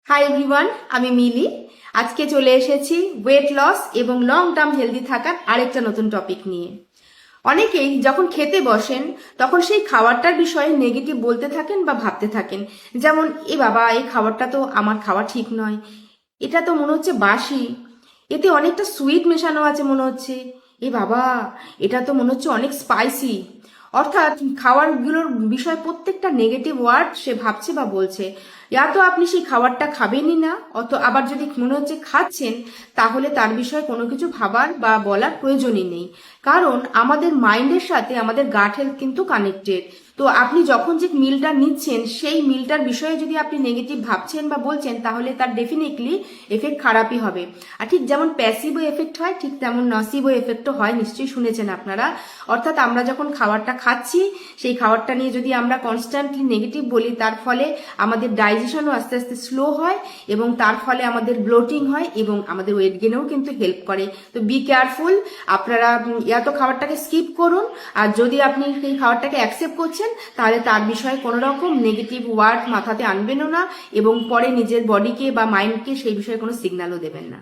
Hi everyone, আমি মিলি। আজকে চলে এসেছি ওয়েট লস এবং লং টার্ম হেলদি থাকার আরেকটা নতুন টপিক নিয়ে। অনেকেই যখন খেতে বসেন তখন সেই খাবারটার বিষয়ে নেগেটিভ বলতে থাকেন বা ভাবতে থাকেন, যেমন এ বাবা, এই খাবারটা তো আমার খাওয়া ঠিক নয়, এটা তো মনে হচ্ছে বাসি, এতে অনেকটা সুইট মেশানো আছে মনে হচ্ছে, এ বাবা এটা তো মনে হচ্ছে অনেক স্পাইসি। অর্থাৎ খাবারগুলোর বিষয় প্রত্যেকটা নেগেটিভ ওয়ার্ড সে ভাবছে বা বলছে। তো আপনি সেই খাবারটা খাবেনই না, আবার যদি মনে হচ্ছে খাচ্ছেন, তাহলে তার বিষয়ে কোনো কিছু ভাবার বা বলার প্রয়োজনই নেই। কারণ আমাদের মাইন্ডের সাথে আমাদের গাট হেলথ কিন্তু কানেক্টেড। তো আপনি যখন যে মিলটা নিচ্ছেন সেই মিলটার বিষয়ে যদি আপনি নেগেটিভ ভাবছেন বা বলছেন, তাহলে তার ডেফিনেটলি এফেক্ট খারাপই হবে। আর ঠিক যেমন প্যাসিভো এফেক্ট হয়, ঠিক তেমন নসিভো এফেক্টও হয়, নিশ্চয়ই শুনেছেন আপনারা। অর্থাৎ আমরা যখন খাবারটা খাচ্ছি, সেই খাবারটা নিয়ে যদি আমরা কনস্ট্যান্টলি নেগেটিভ বলি, তার ফলে আমাদের ডাইজেশনও আস্তে আস্তে স্লো হয় এবং তার ফলে আমাদের ব্লোটিং হয় এবং আমাদের ওয়েট গেনেও কিন্তু হেল্প করে। তো বি কেয়ারফুল, আপনারা তো খাবারটাকে স্কিপ করুন। আর যদি আপনি সেই খাবারটাকে অ্যাকসেপ্ট করছেন, তাহলে তার বিষয়ে কোনো রকম নেগেটিভ ওয়ার্ড মাথাতে আনবেনও না এবং পরে নিজের বডিকে বা মাইন্ডকে সেই বিষয়ে কোনো সিগন্যালও দেবেন না।